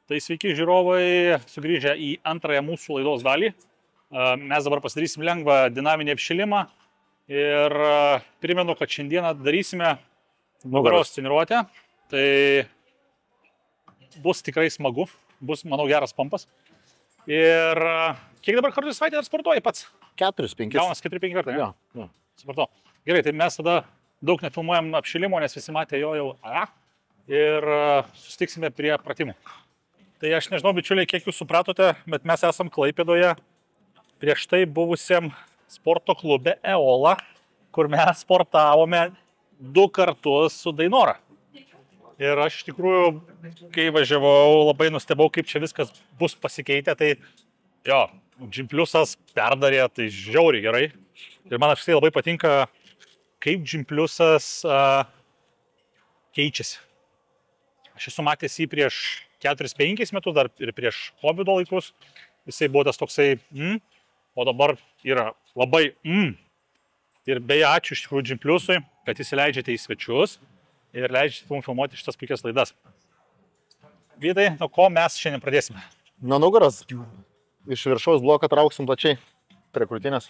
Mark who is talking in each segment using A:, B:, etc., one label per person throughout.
A: Tai sveiki žiūrovai, sugrįžę į antrąją mūsų laidos dalį. Mes dabar pasidarysim lengvą dinaminį apšilimą ir primenu, kad šiandieną darysime nugaros treniruotę. Tai bus tikrai smagu, bus, manau, geras pampas. Ir kiek dabar kartų į savaitę dar sportuoji pats?
B: 4-5.
A: Gaunas 4-5 kartai, ne?
B: Jo.
A: Supratau. Gerai, tai mes tada daug nefilmuojam apšilimo, nes visi matė jo jau ir susitiksime prie pratimų. Tai aš nežinau, bičiuliai, kiek jūs supratote, bet mes esam Klaipėdoje prieš tai buvusiam sporto klube Eola, kur mes sportavome 2 kartus su Dainora. Ir aš iš tikrųjų, kai važiavau, labai nustebau, kaip čia viskas bus pasikeitę. Tai jo, Gym Plusas perdarė, tai žiauriai gerai. Ir man apskritai labai patinka, kaip Gym Plusas keičiasi. Aš esu matęs jį prieš 4-5 metus, dar ir prieš COVID laikus. Jisai buvo tas toksai, o dabar yra labai, Ir beje, ačiū iš tikrųjų Gym Plusui, kad įsileidžiate į svečius ir leidžiate mums filmuoti šitas puikias laidas. Vydai, nuo ko mes šiandien pradėsime?
B: Nuo nugaros. Iš viršaus bloką trauksim plačiai prie krūtinės.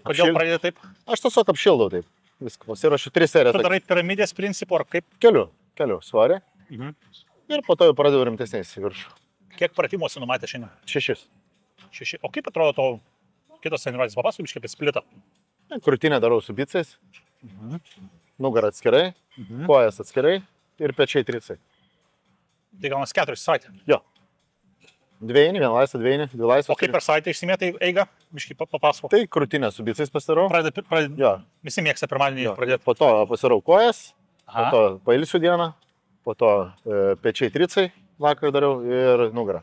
A: Kodėl pradėti taip?
B: Aš tiesiog apšildau taip. Viską. Pasiruošiu 3 serijas.
A: Tu darai piramidės principų ar kaip?
B: Keliu svorį. Ir po to jau pradėjau rimtesniais į viršų.
A: Kiek pratimuose numatė šiandien?
B: 6.
A: 6. O kaip atrodo tavo kitos treniruotės? Papasakok biškį apie splitą.
B: Krūtinę darau su bicais. Nugarą atskirai, kojas atskirai ir pečiai tricai.
A: Tai gaunas 4 savaitę.
B: Jo. 2, 1 laisvą, 2 laisvą.
A: O kaip per savaitę išsimėtai eigą? Biškį papasakok.
B: Tai krūtinę su bicais pasidarau. Jo.
A: Visi mėgsta pirmadienį pradėti.
B: Po to pasidarau kojas, po to pailsiu dieną, po to pečiai tricai vakar dariau ir nugarą.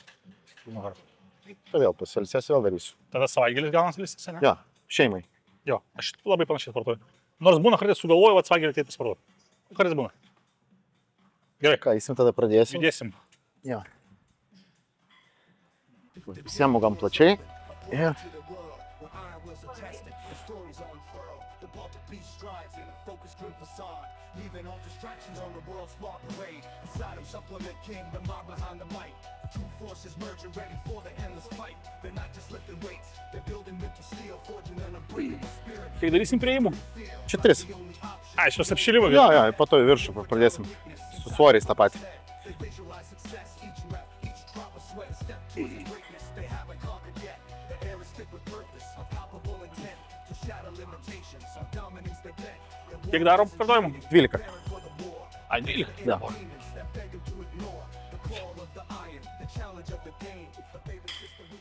B: Tai vėl pasilsėsiu, vėl darysiu.
A: Tada savaitgalis gaunas ilsisi, ne?
B: Jo, šeimai.
A: Jo, aš labai panašiai sportuoju. Nors būna kartais sugalvoju, savaitgalį taip sportuoju. Kartais būna. Gerai.
B: Ką, įsim tada pradėsim?
A: Judėsim.
B: Jo. Visiem gam plačiai. Ir...
A: Kiek darysim priėjimų?
B: Čia 3.
A: Šios apšilimų.
B: Jo, po to į viršų pradėsim su svoriais tą patį.
A: Kiek darom kartojimų?
B: 12.
A: 12?
B: Jo.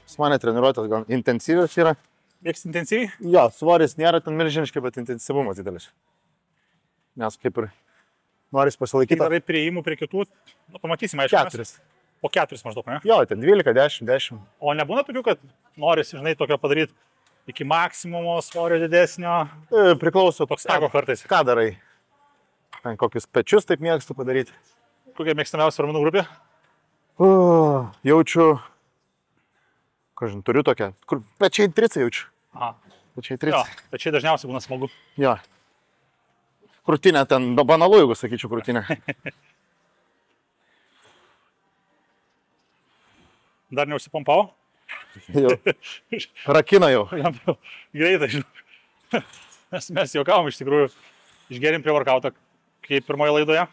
B: Pas mane treniruotės gan intensyvios yra.
A: Mėgsti intensyviai?
B: Jo, svoris nėra ten milžiniškai, bet intensyvumas didelis. Nes kaip ir noris pasilaikyti.
A: Kiek darai priėjimų prie kitų? Nu, pamatysim, aišku.
B: 4.
A: Po 4 maždaug, ne?
B: Jo, ten 12, 10.
A: O nebūna tokių, kad norisi, žinai, tokio padaryti iki maksimumo svorio didesnio?
B: Priklauso.
A: Toks ego kartais.
B: Ką darai? Ten kokius pečius taip mėgstu padaryti.
A: Kokia mėgstamiausia raumenų grupė?
B: Jaučiu, kažin, turiu tokią, kur pečiai tricai jaučiu. Pečiai tricai.
A: Jo, pečiai dažniausiai būna smagu.
B: Jo. Krūtinė ten, banalu, jeigu sakyčiau krūtinė.
A: Dar neužsipompavo?
B: Jau. Rakina jau.
A: Greitai, žinau. Mes juokavom iš tikrųjų. Išgerim prie workoutą, kaip pirmoje laidoje.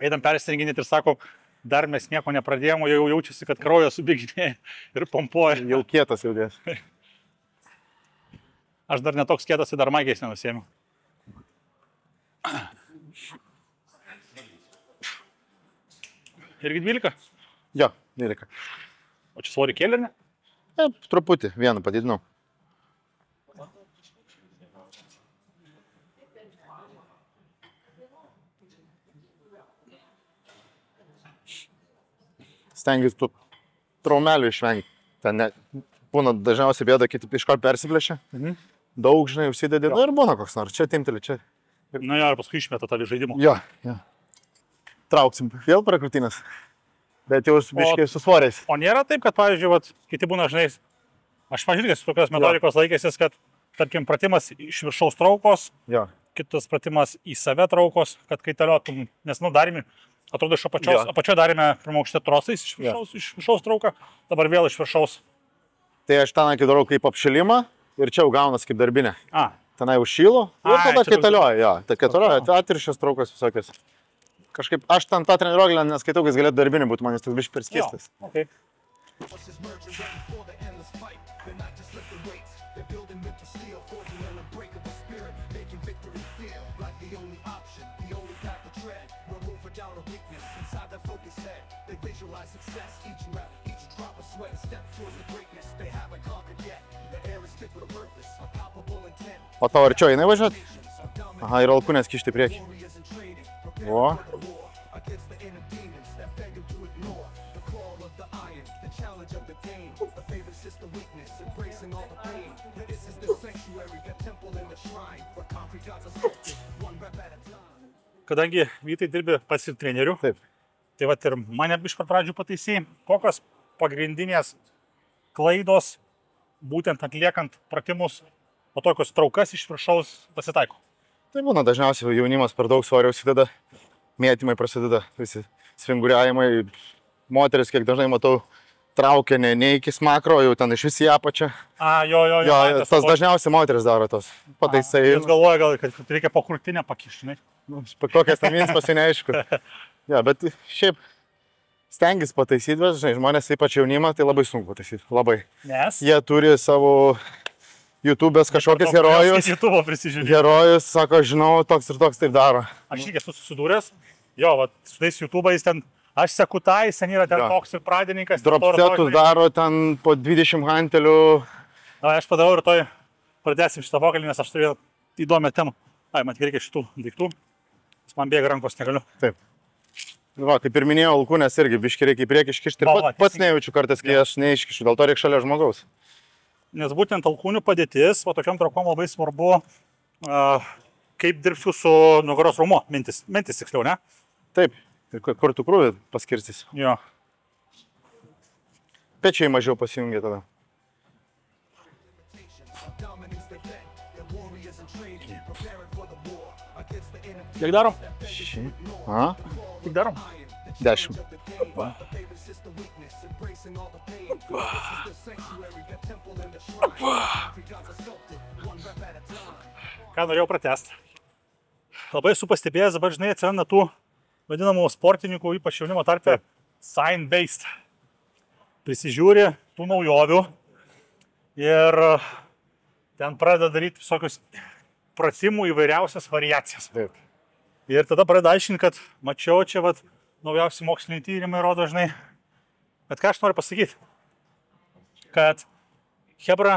A: Eidam persirenginėti ir sako, dar mes nieko nepradėjom, o jau jaučiasi, kad kraujas subėginėja ir pompuoja.
B: Jau kietas jaudės.
A: Aš dar netoks kietas, tai dar maigiais nenusėmiau. Irgi 12?
B: Jo, 12.
A: O čia svorį kėlė, ne?
B: Truputį, vieną padidinau. Stengiuosi tų traumelių išvengti. Ten būna dažniausiai bėda, kiti iškart persiplėšia. Daug, žinai, užsidedi. Ir būna koks nors. Čia timteli, čia.
A: Nu jo, ir paskui išmeta tą žaidimą.
B: Jo. Trauksim vėl prie krūtinės. Bet jau biškai su svoriais.
A: O nėra taip, kad, pavyzdžiui, kiti būna, žinai, aš pažiūrėjęs tokios metodikos laikėsis, kad, tarkim, pratimas iš viršaus traukos, kitas pratimas į save traukos, kad kaitaliotum, nes, darimi Atrodo, iš apačioje darėme pirmą aukštę trosais, iš viršaus trauką, dabar vėl iš viršaus.
B: Tai aš ten darau kaip apšilimą ir čia jau gaunas kaip darbinė. Tenai užšylo ir tada kaitalioja, tai kaitalioja, atrišęs traukas visokios. Kažkaip aš ten tą treniruoklę neskaitau, kad galėtų darbinį būti, man jis toks biškai per skystas.
A: Okay.
B: O tau arčiau eina važiuot? Aha, ir alkūnės kišti priekį. O.
A: Kadangi Vytai dirbi pas ir trenerių,
B: taip.
A: Tai vat ir mane iš pat pradžių pataisai, kokios pagrindinės klaidos, būtent atliekant pratimus, o tokios traukas iš viršaus pasitaiko.
B: Tai būna dažniausiai jaunimas per daug svorio užsideda, mėtymai prasideda, visi svinguriavimai, moteris, kiek dažnai matau, traukia ne iki smakro, jau ten iš vis į apačią.
A: Jo.
B: Tas dažniausiai moteris daro tos pataisai.
A: Jūs galvoja gal, kad reikia po krūtinę pakišti, ne?
B: Kokias tam viens pasineaišku. Ja, bet šiaip stengis pataisyti, bet žinai, žmonės ypač jaunimą, tai labai sunku pataisyti, labai.
A: Nes?
B: Jie turi savo YouTube'ės kažkokius herojus, sako, žinau, toks ir toks taip daro.
A: Aš irgi esu susidūręs, jo, vat, su tais YouTube'ais ten, aš seku tai, sen yra ten toks ir pradininkas.
B: Dropsetus daro ten po 20 hantelių.
A: Aš padarau ir toj pradėsim šitą pokalbį, nes aš turėjau įdomią temą. Man reikia šitų daiktų, nes man bėga rankos negaliu.
B: Taip. Va, kaip ir minėjau, alkūnės irgi biškai reikia į priekį iškišti ir pats nejaučiu kartais, kai aš neiškišiu, dėl to reikia šalia žmogaus.
A: Nes būtent alkūnių padėtis, o tokiam traukom labai svarbu, kaip dirbsiu su nugaros raumo, mintis tiksliau, ne?
B: Taip, kur tu krūvį paskirstys.
A: Jo.
B: Pečiai mažiau pasijungia tada.
A: Kiek darom? Kiek darom?
B: 10.
A: Ką norėjau pratęsti. Labai esu pastebėjęs, dabar žinai atsiranda tų vadinamų sportininkų, ypač jaunimo tarpe, sign-based. Prisižiūri tų naujovių ir ten pradeda daryti visokius pratimų įvairiausias variacijas.
B: Taip.
A: Ir tada pradeda aiškinti, kad mačiau čia vat, naujausi moksliniai tyrimai rodo, žinai. Bet ką aš noriu pasakyti? Kad hebra,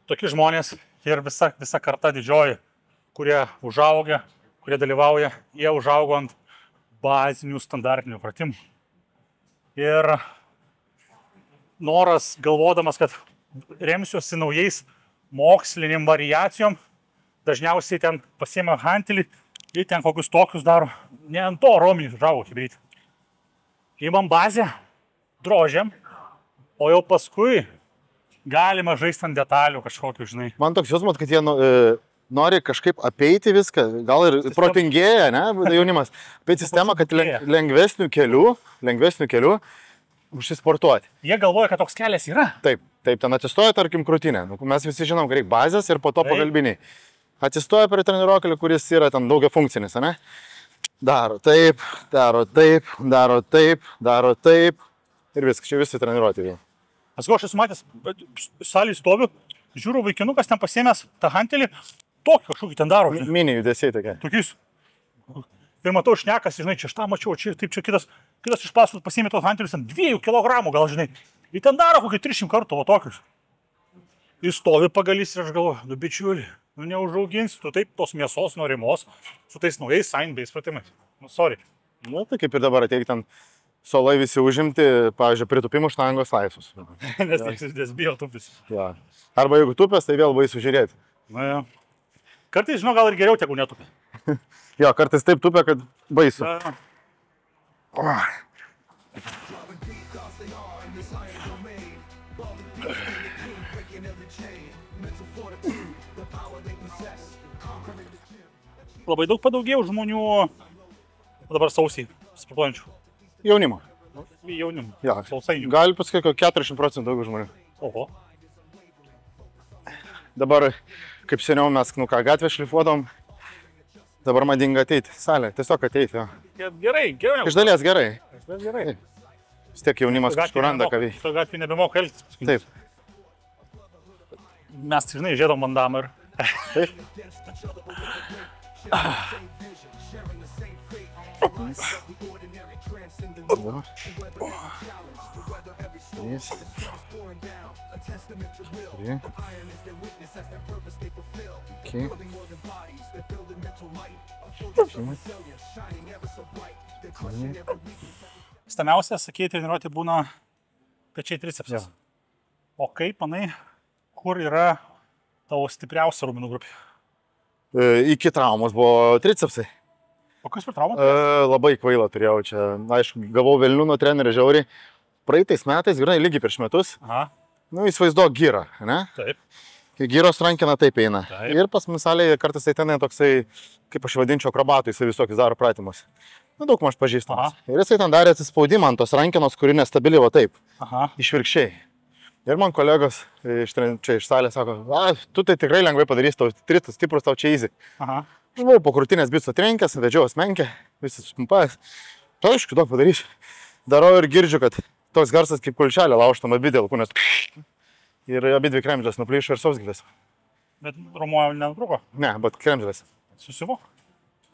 A: tokie žmonės ir visa karta didžioji, kurie užaugia, kurie dalyvauja, jie užaugo ant bazinių standartinių pratimų. Ir noras, galvodamas, kad remsiuosi naujais moksliniam variacijom, dažniausiai ten pasiėmė hantelį ir ten kokius tokius daro. Ne ant to raumenys užaugo hibridai. Įmam bazę, drožiam, o jau paskui galima žaisti ant detalių kažkokių, žinai.
B: Man toks jausmas, kad jie nori kažkaip apeiti viską, gal ir protingėja, ne, jaunimas, apeiti sistemą, kad lengvesnių kelių užsisportuoti.
A: Jie galvoja, kad toks kelias yra.
B: Taip, ten atsistoja, tarkim, krūtinę. Mes visi žinom, kad reikia bazės ir po to pagalbiniai. Atsistoja prie treniruoklį, kuris yra ten daugia funkcinis, ne? Daro taip, daro taip, daro taip, daro taip. Ir viskas, čia visi treniruoti jau.
A: Aš esu matęs, salėje stoviu, žiūriu, vaikinukas ten pasiėmęs tą hantelį, tokį kažkokį ten daro.
B: Mini judesiai tokie.
A: Tokius. Ir matau, šnekas, žinai, čia tą mačiau, čia taip, čia kitas iš paskos pasiėmė tos hantelius ant 2 kilogramų, gal žinai. Ir ten daro kokį 300 kartų, o tokius. Jis stovi pagalys ir aš galvoju, bičiuli, neužauginsi, tu taip tos mėsos norimos su tais naujais sign-based pratimais. Sorry.
B: Tai kaip ir dabar ateik ten solai visi užimti, pavyzdžiui, pritupimų štangos laisvus.
A: Nes bijo tupis.
B: Ja. Arba jeigu tupės, tai vėl baisu žiūrėti.
A: Na jo. Kartais, žinau, gal ir geriau, tegu netupė.
B: Jo, kartais taip tupė, kad baisu.
A: Labai daug padaugėjo žmonių O dabar sausį, sportuojančių.
B: Jaunimo.
A: Jaunimų.
B: Ja.
A: Sausainių.
B: Gali pasakyti, 40% daugiau žmonių.
A: Oho.
B: Dabar, kaip seniau mes, gatvę šlifuodom, dabar madinga ateiti. Salė, tiesiog ateiti, jo.
A: Gerai, gerai.
B: Iš dalies gerai.
A: Iš dalies gerai.
B: Vis tiek jaunimas kažkur randa ką veikti.
A: Tu gatvį nebemoka elgtis.
B: Taip.
A: Mes, žinai, žėdom bandamą ir...
B: Taip.
A: Stamiausia, sakei, treniruoti būna pečiai tricepsas. O kaip, manai, kur yra tavo stipriausia raumenų grupė?
B: Iki traumos buvo tricepsai.
A: O kas per traumą?
B: Labai kvaila turėjau čia. Aišku, gavau velnių nuo trenerio žiauriai. Praeitais metais, grinai, lygiai prieš metus.
A: Aha.
B: Nu, įsivaizduok gyrą, ne?
A: Taip.
B: Gyros rankina taip eina.
A: Taip.
B: Ir pas misaliai kartais tai ten toksai, kaip aš vadinčiau, akrobatų, jisai visokius daro pratimus. Nu, daug maž pažįstamas. Ir jisai ten darė atsispaudimą ant tos rankinos, kuri nestabili, va taip.
A: Aha.
B: Išvirkščiai. Ir man kolegos čia iš salės sako, tu tai tikrai lengvai padarysi, tau tritas stiprus, tau čia easy.
A: Aha.
B: Aš buvau po krūtinės bico trenkęs, vedžiau asmenkę, visas špumpavęs. Tai aišku, daug padarysiu. Darau ir girdžiu, kad toks garsas kaip kulšelė laužtama abidėl kūnės. Ir abidvi kremžlės nuplyšo ir sausgilės.
A: Bet romuoja nenutruko?
B: Ne, bet kremžlės.
A: Susivo?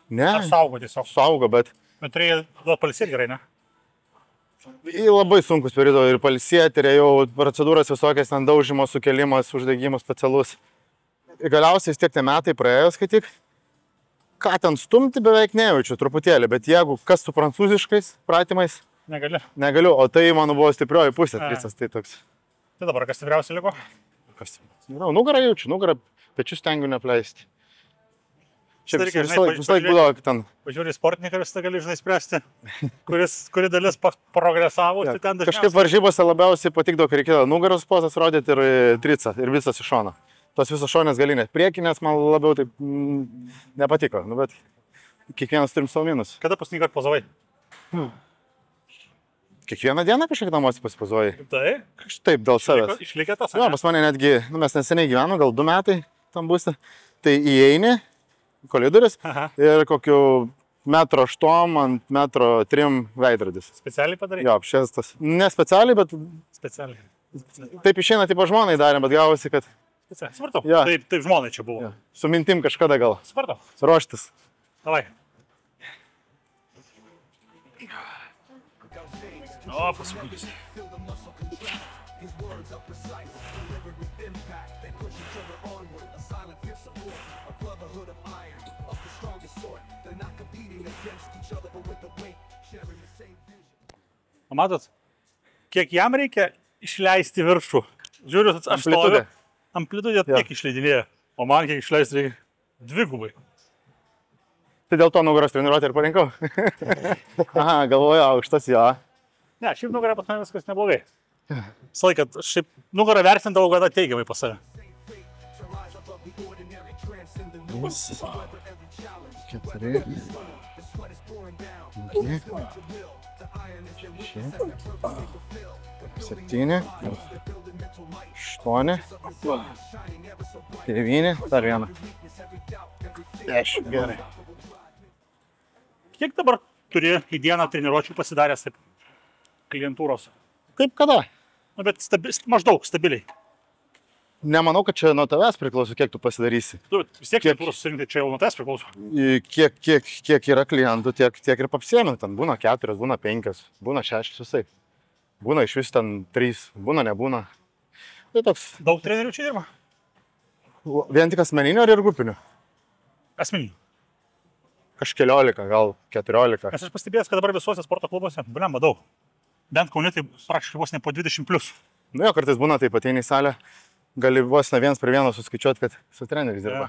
B: Ne.
A: Ar saugo tiesiog?
B: Saugo, bet...
A: Bet turėjai duoti palsėti gerai, ne?
B: Labai sunkus periodo ir palsėti, ir jau procedūras visokias ten daužimo, sukelimas, uždegimas specialus. Ir galiausiai vis tiek tie metai praėjo, skaityk. Ką ten stumti beveik nejaučiu truputėlį, bet jeigu kas su prancūziškais pratimais, negaliu, o tai mano buvo stiprioji pusė, tricas, tai toks.
A: Tai dabar kas stipriausia liko?
B: Kas? Nugarą jaučiu, nugarą, pečius stengiu nepleisti. Čia vis laik būdavo ten.
A: Pažiūrė sportininką, vis tai gali, žinai, spręsti, kuri dalis progresavo, tai ten dažniausiai.
B: Kažkaip varžybose labiausiai patikdavo, kai reikėjo nugaros pozas rodyti ir tricą, ir visas iš šono. Tos visos šonės galinės. Priekinės man labiau taip nepatiko, nu, bet kiekvienas turim savo minus.
A: Kada paskutinį kartą pozavai?
B: Kiekvieną dieną kažkiek namuose pasipozuoji.
A: Tai?
B: Taip, dėl savęs.
A: Išlikė tas?
B: Jo, pas mane netgi, mes neseniai gyvenu, gal 2 metai tam būste. Tai įeini koridorius ir kokiu 1,8 m ant 1,3 m veidrodis.
A: Specialiai padarai?
B: Jo, apšviestas. Ne specialiai, bet...
A: Specialiai.
B: Taip išeina, taip žmonai darėm, bet gavosi, kad...
A: Supratau,
B: ja.
A: Taip žmonai čia buvo.
B: Ja. Su mintim kažkada gal.
A: Supratau.
B: Ruoštis.
A: Davai. O, pasukys. Matot, kiek jam reikia išleisti viršų. Žiūriu, aš stoviu. Amplitudė tiek išleidinėja, o man kiek išleisti reikia 2 gubai.
B: Tai dėl to nugaros treniruotę ir parinkau. Aha, galvoju, aukštas, jo.
A: Ne, šiaip nugarą pas mane viskas neblogai. Visą laiką, šiaip nugarą vertindavau gana teigiamai pas save.
B: 4, 7, 8, 9, dar vieną. 10, gerai.
A: Kiek dabar turi į dieną treniruočių pasidaręs taip klientūros?
B: Kaip kada?
A: Nu, bet maždaug stabiliai.
B: Nemanau, kad čia nuo tavęs priklauso, kiek tu pasidarysi.
A: Tu vis tiek klientūros susirinkti, čia jau nuo tavęs priklauso.
B: Kiek yra klientų, tiek ir papsiemi. Ten būna 4, būna 5, būna 6 visai. Būna iš vis ten 3, būna nebūna. Tai toks.
A: Daug trenerių čia dirba?
B: Vien tik asmeninių ar ir grupinių?
A: Asmeninių.
B: Kažkeliolika, gal 14.
A: Nes aš pastebėjęs, kad dabar visuose sporto klubuose, blemba daug. Bent Kaune tai praktiškai vos ne po 20+.
B: Nu jo, kartais būna taip ateini į salę, gali vos ne 1 prie 1 suskaičiuoti, kad su treneriais dirba.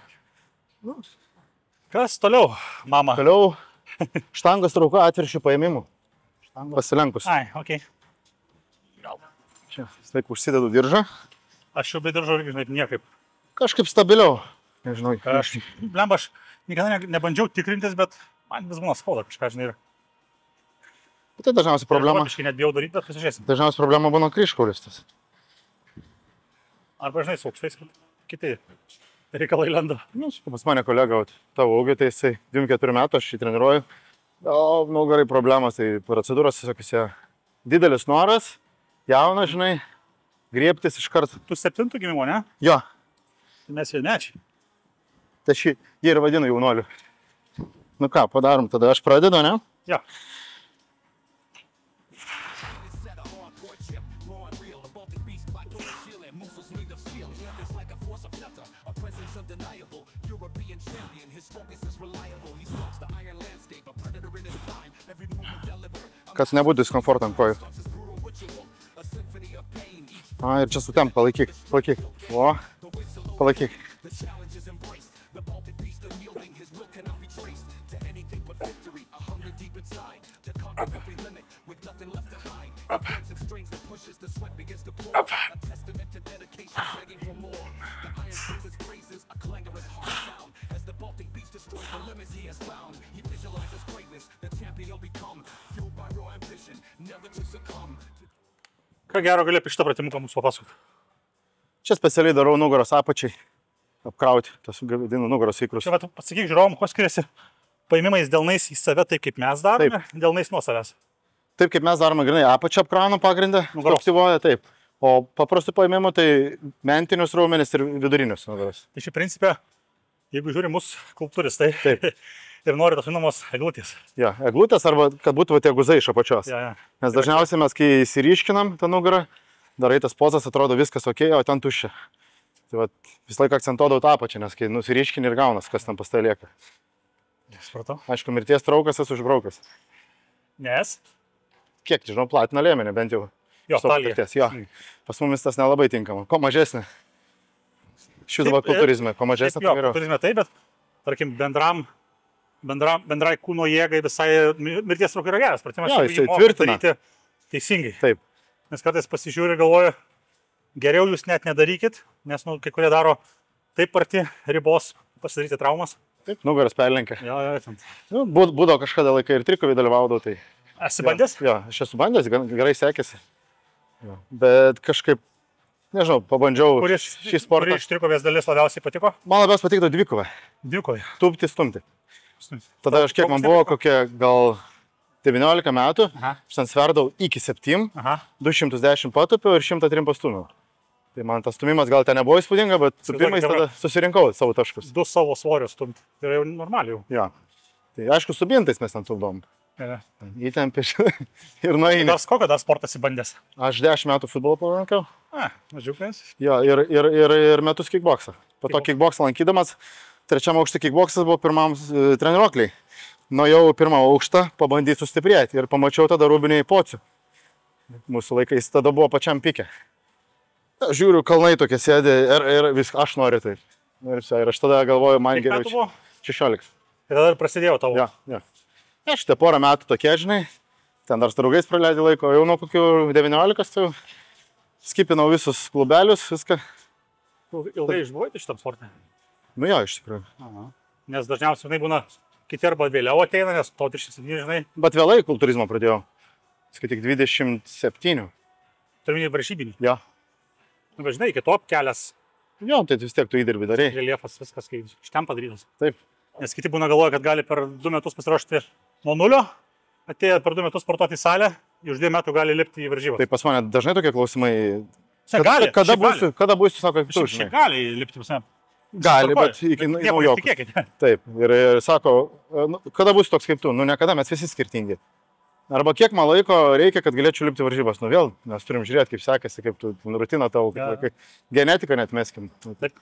A: Ja. Kas toliau, mama?
B: Toliau štangos trauka atviršių paėmimų. Pasilenkus.
A: Ai, okei.
B: Čia, taip užsidedu diržą.
A: Aš jau be diržo, žinai, niekaip.
B: Kažkaip stabiliau. Nežinau.
A: Blemba, aš niekada nebandžiau tikrintis, bet man vis būna skauda kažką, žinai.
B: Tai dažniausiai problema.
A: Aš net bijau daryti, bet pasižiūrėsim.
B: Dažniausiai problema būna kryžkaulis.
A: Arba žinai, su aukštais, kiti reikalai lenda.
B: Nu, pas mane kolega, tavo ūgio, tai jisai 24 metų, aš jį treniruoju. O, gerai problemas, tai procedūros visokios. Didelis noras, jaunas, žinai, griebtis iš karto.
A: Tu 7 gimimo, ne?
B: Jo.
A: Tai mes jaunečiai.
B: Tai jie ir vadinu jaunoliu. Nu ką, padarom, tada aš pradedu, ne?
A: Jo.
B: Kas nebūtų diskomforto ant kojų. Ir čia sutemp, palaikyk. O, palaikyk.
A: Ką gero gali apie šitą pratimuką mums papasakoti?
B: Čia specialiai darau nugaros apačiai apkrauti, tas vadinu nugaros įkrus.
A: Čia, pasakyk žiūrovom, kuo skiriasi paėmimais delnais į save taip, kaip mes darome, delnais nuo savęs.
B: Taip, kaip mes darome, grinai, apačią apkraunam pagrindą, aktyvuoja, taip. O paprastų paėmimų tai mentinius raumenis ir vidurinius nugaros.
A: Tai šį principę, jeigu žiūri mūsų skulptūristai ir nori tos vadinamos eglutės.
B: Ja, eglutės arba kad būtų tie guzai iš apačios.
A: Ja.
B: Nes dažniausiai mes, kai įsiriškinam tą nugarą, darai tas pozas, atrodo viskas ok, o ten tuščia. Tai vat, visą laiką akcentuodavau tą apačią, nes kai nusiriškini ir gaunas, kas ten pas tai lieka.
A: Supratau.
B: Aišku, mirties traukas esu užbraukęs.
A: Nes?
B: Kiek, žinau, platina liemenį, bent jau.
A: Jo, talija.
B: Jo. Pas mumis tas nelabai tinkama. Ko mažesnė. Šių dabar kultūrizme, ko mažesnė,
A: to geriau. Kultūrizme taip, bet, tarkim, bendrai kūno jėgai visai mirties traukai yra geras. Pratimas,
B: jo, jisai tvirtina.
A: Teisingai.
B: Taip.
A: Nes kartais pasižiūri ir galvoju, geriau jūs net nedarykit, nes kai kurie daro taip arti ribos pasidaryti traumas.
B: Taip, nugaras perlenkia.
A: Jo.
B: Nu, būdavo kažkada laikai ir trikovį dalyvaudavau, tai...
A: Esi bandęs?
B: Jo, aš esu bandęs, gerai sekėsi. Jo. Bet kažkaip, nežinau, pabandžiau šį sportą.
A: Kuri iš trikovės dalis labiausiai patiko?
B: Man labiausiai patiko dvikovė.
A: Dvikovė?
B: Tūpti, stumti. Tada aš kiek man buvo, kokie gal 19 metų, aš ten sverdau iki 7, 210 patupiau ir 103 pastūmiau. Tai man tas stumimas gal ten nebuvo įspūdinga, bet tupimais tada susirinkau savo taškus.
A: 2 savo svorius stumti, tai yra jau normaliai jau.
B: Jo. Tai aišku, su bintais mes ten tupdom. Įtempė ir nueini.
A: Kokią dar sportą esi bandęs?
B: Aš 10 metų futbolą palankiau.
A: Mažiukas.
B: Jo, ir metus kickboksą. Po to kickboksą lankydamas, 3 aukšte kickboksas buvo pirmam treniruokliai. Nuėjau pirmą aukštą, pabandyti sustiprėti ir pamačiau tada Rūbinį Pocių. Mūsų laikais tada buvo pačiam pike. Žiūriu, kalnai tokie sėdė ir viską, aš noriu taip. Ir aš tada galvoju, man geriau.
A: Kiek metų buvo?
B: 16.
A: Ir tada ir prasidėjo tavo.
B: Jo. Aš te porą metų tokie, žinai, ten dar su draugais praleidžiu laiko, jau nuo kokių 19, tai skipinau visus klubelius, viską.
A: Ilgai išbuvai šitam sportui?
B: Nu jo, iš tikrųjų.
A: Nes dažniausiai, žinai, būna kiti arba vėliau ateina, nes tau 37, žinai.
B: Bet vėlai kultūrizmą pradėjau. Skaityk 27.
A: Turminį varžybinį?
B: Jo.
A: Nu, bet žinai, iki top kelias.
B: Jo, tai vis tiek tu įdirbį darai.
A: Reliefas, viskas, kai iš ten padarytas.
B: Taip.
A: Nes kiti būna galvoja, kad gali per 2 metus pasiruošti nuo nulio, atėję per 2 metus sportuoti į salę, už 2 metų gali lipti į varžybas.
B: Tai pas mane dažnai tokie klausimai. Kada būsiu, sako, kaip tu, žinai.
A: Šiaip gali lipti pas mane.
B: Gali, bet iki naujokų.
A: Tikėkite.
B: Taip, ir sako, kada būsiu toks kaip tu? Nu, niekada, mes visi skirtingi. Arba kiek man laiko reikia, kad galėčiau lipti varžybas. Nu vėl, mes turim žiūrėti, kaip sekasi, kaip tu rutiną tavo, genetiką net meskim.
A: Taip.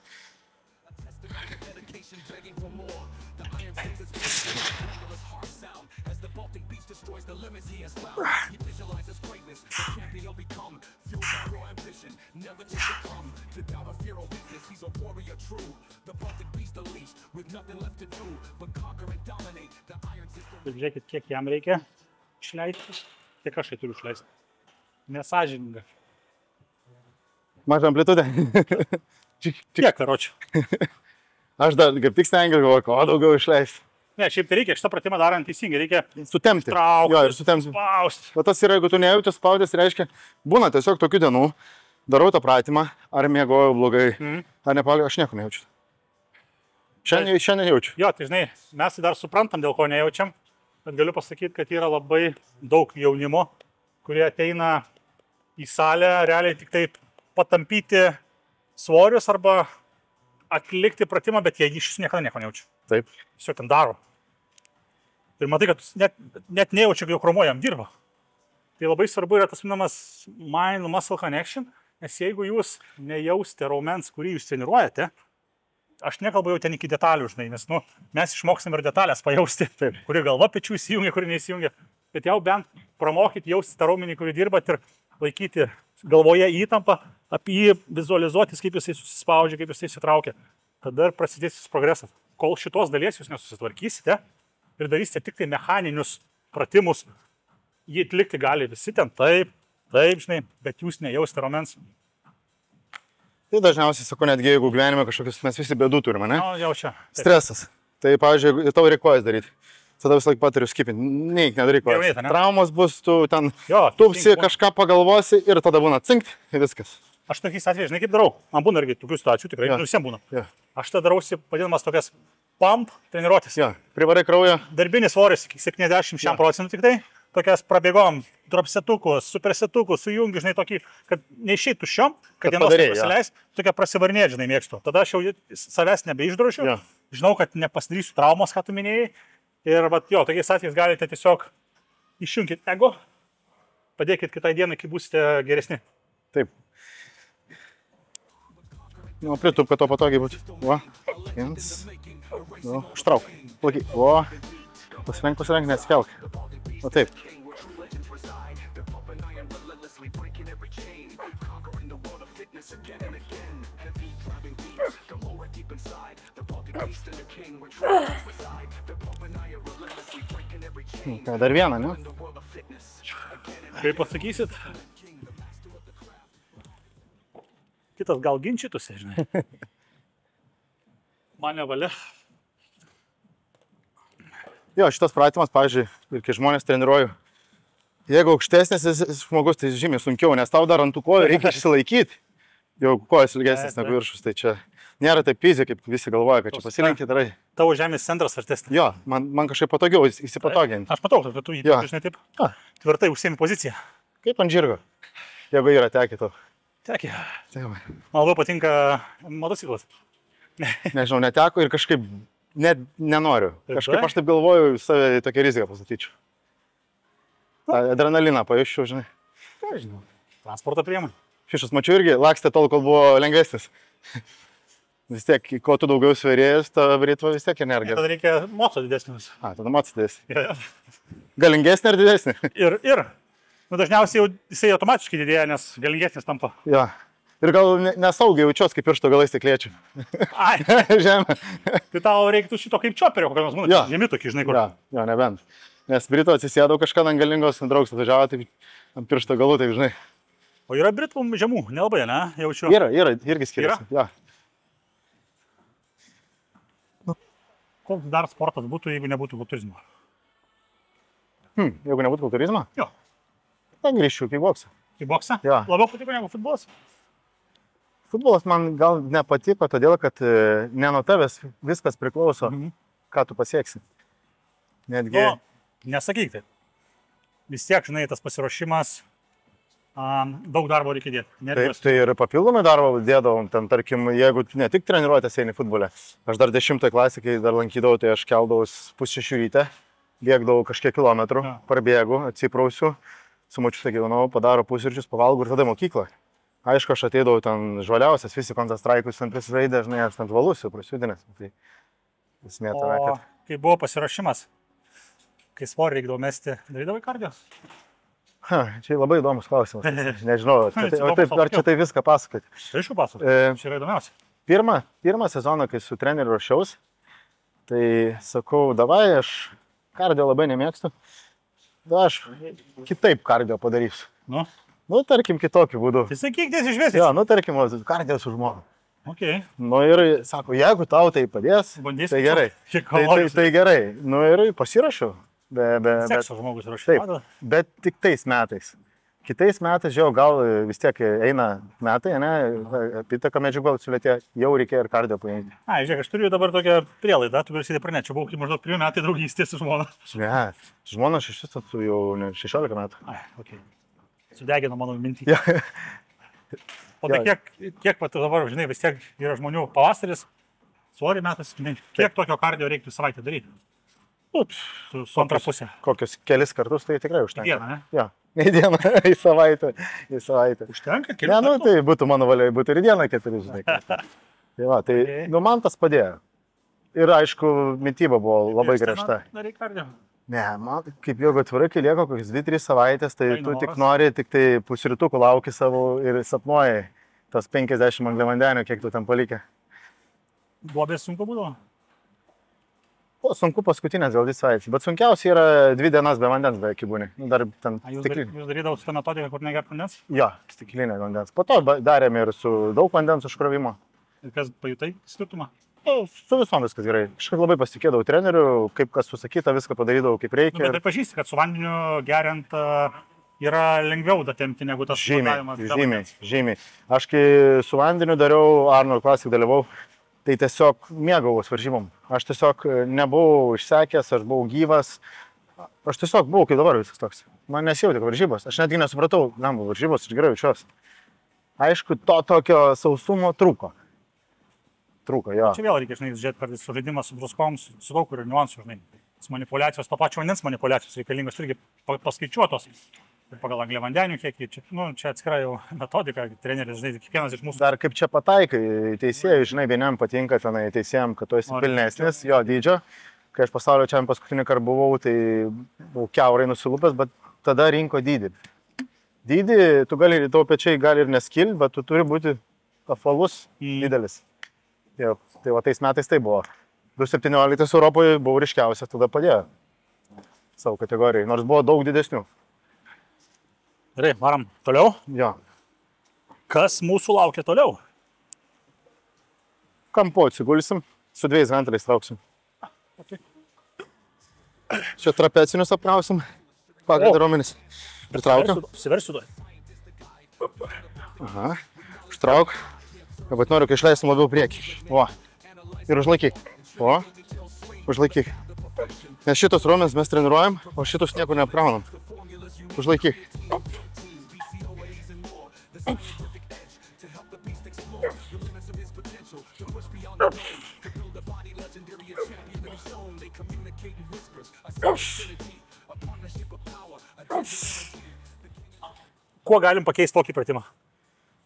A: Žiūrėkit, kiek jam reikia išleisti, kiek aš turiu išleisti. Nesąžininga.
B: Mažą amplitudę.
A: Kiek, karočiui?
B: Aš dar kaip tik stengiu, galvoju, ko daugiau išleisti.
A: Ne, šiaip tai reikia, šitą pratimą darant teisingai, reikia
B: Sutemti.
A: traukti,
B: Jo, ir sutemti.
A: spausti.
B: O tas yra, jeigu tu nejauti spaudės, reiškia, būna tiesiog tokių dienų, darau tą pratimą, ar miegojau blogai, ar nepalgiau, aš nieko nejaučiu. Šiandien jaučiu.
A: Jo, tai žinai, mes tai dar suprantam, dėl ko nejaučiam, bet galiu pasakyti, kad yra labai daug jaunimo, kurie ateina į salę, realiai tik taip patampyti svorius arba atlikti pratimą, bet jie iš niekada nieko nejaučia.
B: Taip.
A: Tiesiog ten daro. Ir matai, kad net nejaučia, kai jo kromuojam dirba. Tai labai svarbu yra tas vadinamas mind-muscle connection, nes jeigu jūs nejausite raumens, kurį jūs treniruojate, aš nekalbu jau ten iki detalių, žinai, nes mes išmoksim ir detalės pajausti, taip, kuri galva pečių įsijungia, kuri neįsijungia, bet jau bent pramokyti jausti tą raumenį, kurį dirbat ir laikyti galvoje įtampą, apie jį vizualizuotis, kaip jisai susispaudžia, kaip jisai įsitraukia. Tada ir prasidės jis progresas. Kol šitos dalies jūs nesusitvarkysite ir darysite tik tai mechaninius pratimus, jį atlikti gali visi ten taip, žinai, bet jūs nejausite raumens.
B: Tai dažniausiai sakau, netgi jeigu gyvenime kažkokius mes visi bėdų turime, ne?
A: O, jau čia. Taip.
B: Stresas. Tai, pavyzdžiui, tau reikojas daryti. Tada visą laiką patariu skipinti. Neik, nedaryk kojas. Traumos bus, tu ten tupsi, kažką pagalvosi ir tada būna cinkt ir viskas.
A: Aš tokiais atvejais, žinai, kaip darau. Man būna irgi tokių situacijų, tikrai, visiems būna. Aš tada darausi, vadinamas tokias pump treniruotės.
B: Privarai kraują.
A: Darbinis svoris iki 70% tik tai. Tokias prabėgom, dropsetukus, supersetukus, sujungi, žinai, tokį, kad neišeitų šiom, kad dienos pasileis, tokia prasivarnėt, žinai, mėgstu. Tada aš jau savęs nebeišdrošiu, žinau, kad nepasidarysiu traumos, ką tu minėjai. Ir, jo, tokiais atvejais galite tiesiog išjungti ego, padėkit kitai dienai, kai būsite geresni.
B: Taip. Nu, pritup, kad to patogiai būtų. Va, viens. Nu, užtrauk. Plauky. O, pasirenk, nesikelk. O taip. Dar vieną, ne?
A: Kaip pasakysit? Kitas gal ginčytųsi, žinai. Man nevalia.
B: Jo, šitas pratimas, pavyzdžiui, ir kai žmonės treniruoju, jeigu aukštesnis žmogus, tai žymiai sunkiau, nes tau dar ant tų kojų reikia išsilaikyti. Jau kojas ilgesnis negu viršus, tai čia nėra taip easy, kaip visi galvoja, kad čia pasilenkti darai.
A: Tavo žemės centras artesnis.
B: Jo, man kažkaip patogiau įsipatoginti.
A: Aš matau, kad tu žinai taip tvirtai užsiemi poziciją.
B: Kaip ant žirgo, jeigu yra tekę to.
A: Tekė. Man labai patinka motociklas.
B: Nežinau, neteko ir kažkaip net nenoriu. Kažkaip aš taip galvoju, save tokią riziką pasakyčiau. Adrenaliną pajusčiau, žinai.
A: Ką žinau. Transporto priemonė.
B: Fišas, mačiau irgi, lakstė tol, kol buvo lengvesnis. Vis tiek, kuo tu daugiau svėrėjus, ta ritva vis tiek ir nėra gerai.
A: Tada reikia moco didesnis.
B: Tada moco didesnį. Galingesnį ar didesnį?
A: Ir. Dažniausiai jau jisai automatiškai didėja, nes galingesnis tampa.
B: Jo. Ir gal nesaugiai jaučiuos, kaip piršto galais tik liečiu.
A: Ai.
B: Žemė.
A: Tai tau reiktų šito kaip čioperio, kokios būna. Žemi tokį, žinai, kur.
B: Jo, nebent. Nes Brito atsisėdau kažką ant galingos, draugs atvažiavo, taip ant piršto galų, taip žinai.
A: O yra Britų žemų, nelabai, ne? Jaučiu.
B: Yra, irgi skiriasi.
A: Yra? Koks dar sportas būtų, jeigu nebūtų kultūrizmo?
B: Jeigu nebūtų kultūrizmo?
A: Jo.
B: Tai grįžčiau į boksą.
A: Į boksą?
B: Jo.
A: Labiau patiko negu futbolas?
B: Futbolas man gal nepatiko, todėl kad ne nuo tavęs viskas priklauso, ką tu pasieksi. Netgi...
A: Nesakyk tai. Vis tiek, žinai, tas pasiruošimas, daug darbo reikia dėti.
B: Taip, tai ir papildomai darbo dėdavom, ten tarkim, jeigu ne tik treniruotės eini futbole, aš dar 10 klasė, kai dar lankydavau, tai aš keldavau 5:30 ryte, bėgdavau kažkiek kilometrų, parbėgu, atsiprausiu, su močiute gyvenau, padaro pusryčius, pavalgau ir tada mokyklą. Aišku, aš ateidavau ten žvaliausias, visi kontrastraikus ten prisižaidė, žinai, aš ten žvalusiu, prasiudinęs. Tai esmė tame, kad...
A: O kai buvo pasiruošimas, kai svorį reikdavo mesti, darydavai kardijos?
B: Čia labai įdomus klausimas. Nežinau, ar čia tai viską pasakoti.
A: Aišku pasakoti, čia yra įdomiausia.
B: Pirmą sezoną, kai su treneriu ruošiaus, tai sakau, davai, aš kardio labai nemėgstu, aš kitaip kardio padarysiu. Nu, tarkim, kitokiu būdu.
A: Tai sakyk, tiesiai išvesti.
B: Jo, tarkim, kardio su žmona.
A: Okay.
B: Nu ir sako, jeigu tau tai padės,
A: Bandysiu.
B: tai gerai. Tai gerai. Nu ir pasirašiau.
A: Sekso žmogus rašė.
B: Bet tik tais metais. Kitais metais, žiau, gal vis tiek eina metai, ne, apytaka medžiagų sulėtė, jau reikia ir kardio paimti.
A: Žiūrėk, aš turiu dabar tokią prielaidą, tu prasidė praneščiau, buvau maždaug 3 metai draugystės su žmona.
B: Ne, žmona aš iš viso jau 16 metų.
A: Okay. Sudegino mano mintį.
B: Ja.
A: O tai kiek pat dabar, žinai, vis tiek yra žmonių pavasaris, svorį metas, kiek tokio kardio reiktų savaitę daryti? Su antra pusė.
B: Kokius kelis kartus tai tikrai užtenka.
A: Į dieną, ne?
B: Ja. Į dieną, į savaitę.
A: Užtenka, kelis
B: kartus? Ne, nu tai būtų mano valia, būtų ir dieną 4, žinai. Tai va, tai nu, man tas padėjo. Ir aišku, mityba buvo labai griežta.
A: Daryk kardio.
B: Ne, man kaip jeigu atvirai, kai lieka kokias 2-3 savaitės, tai tu tik nori, tik tai pusrytukų lauki savo ir sapnuoji tas 50 angliavandenių, kiek tu ten palikė.
A: Duobės sunku būdavo?
B: O, sunku paskutinės gal 2 savaitės, bet sunkiausia yra 2 dienas be vandens beveik būni. Nu, dar ten stiklinė.
A: Jūs darydavot tą metodiką, kur negert vandens?
B: Jo, stiklinė vandens. Po to darėme ir su daug vandens užkrovimo.
A: Ir kas pajutai skirtumą?
B: Su visom viskas gerai. Kažkaip labai pasitikėdavau treneriu, kaip kas susakyta, viską padarydavau kaip reikia.
A: Bet tai pažįsti, kad su vandeniu geriant yra lengviau datempti negu tas sportavimas.
B: Žymiai. Aš kai su vandeniu dariau, Arnold Classic dalyvau, tai tiesiog mėgavos varžybom. Aš tiesiog nebuvau išsekęs, aš buvau gyvas. Aš tiesiog buvau kaip dabar viskas toks. Man nesijautė varžybos. Aš netgi nesupratau, varžybos, aš gerai jaučiuosi. Aišku, to tokio sausumo trūko. Jo.
A: Čia vėl reikia, žinai, žiūrėti kartais su žaidimas, su druskom, su daug kur ir niuansų, žinai. Manipuliacijos, to pačio vandens manipuliacijos reikalingos irgi paskaičiuotos. Pagal angliavandenių kiekį, čia atskira jau metodika, treneris, žinai, kiekvienas iš mūsų.
B: Dar kaip čia pataikai, teisėjai, žinai, vienam patinka tenai teisėjam, kad tu esi pilnesnis, jo dydžio. Kai aš pasaulio čia paskutinį kartą buvau, tai buvau kiaurai nusilupęs, bet tada rinko dydį. Dydį, tu gali, tavo pečiai gali ir neskilti, bet tu turi būti apvalus didelis. Tai va tais metais tai buvo. 2017 Europoje buvau ryškiausias, tada padėjo savo kategorijai, nors buvo daug didesnių.
A: Gerai, varam toliau.
B: Jo.
A: Kas mūsų laukia toliau?
B: Kampu atsigulsim, su 2 ventiliais trauksim.
A: Okay.
B: Čia trapecinius apkrausim, pagrindų raumenis. Pritraukiam.
A: Apsiversiu duoj.
B: Aha, užtrauk. Bet noriu, kai išleisim labiau priekį. O, ir užlaikyk. O, užlaikyk. Nes šitos raumenis mes treniruojam, o šitus nieko neapkraunam. Užlaikyk.
A: Kuo galim pakeisti tokį pratimą?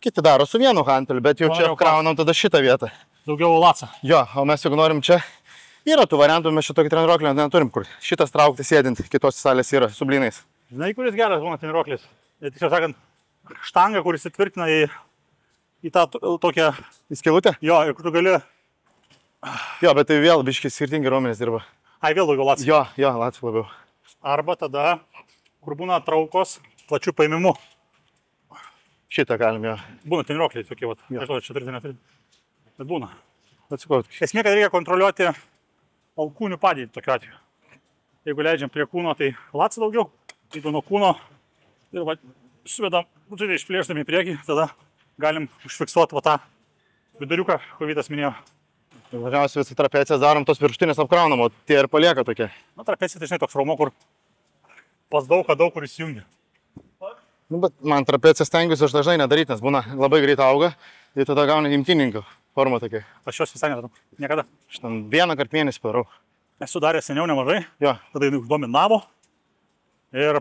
B: Kiti daro su vienu hanteliu, bet jau čia apkraunam tada šitą vietą.
A: Daugiau latsa.
B: Jo, o mes jeigu norim čia, yra tų variantų, mes šitokį treniruoklį neturim, kur šitas traukti sėdint, kitos salės yra su blynais.
A: Žinai, kuris geras būna treniruoklis? Tiksliau sakant, štanga, kuris įtvirtina į tą tokią...
B: Į skylutę?
A: Jo, ir kur tu gali...
B: Jo, bet tai vėl biškai skirtingi raumenys dirba.
A: Ai, vėl daugiau latsa.
B: Jo, latsa labiau.
A: Arba tada, kur būna traukos plačių paėmimų.
B: Šitą galim, jo.
A: Būna treniruokliai tokie, vat. Nežinau, čia turite neturite. Bet būna.
B: Atsikot.
A: Esmė, kad reikia kontroliuoti alkūnių padėtį tokiu atveju. Jeigu leidžiam prie kūno, tai latsa daugiau. Jeigu nuo kūno ir va, suvedam, būtinai išplėždami į priekį, tada galim užfiksuoti va tą viduriuką, kur Vytas minėjo.
B: Važiausiai visą trapecijas darom, tos viršutinės apkraunam, o tie ir palieka tokie.
A: Na, trapecija tai žinai toks raumo, kur pas daug kur įsijungia.
B: Nu, bet man trapecijas stengiuosi aš dažnai nedaryti, nes būna labai greit auga ir tada gauni imtyninką formą tokia.
A: Aš jos visai nedarau. Niekada.
B: Aš ten 1 kartą mėnesį padarau.
A: Esu daręs seniau nemažai.
B: Jo.
A: Tada jinai uždominavo. Ir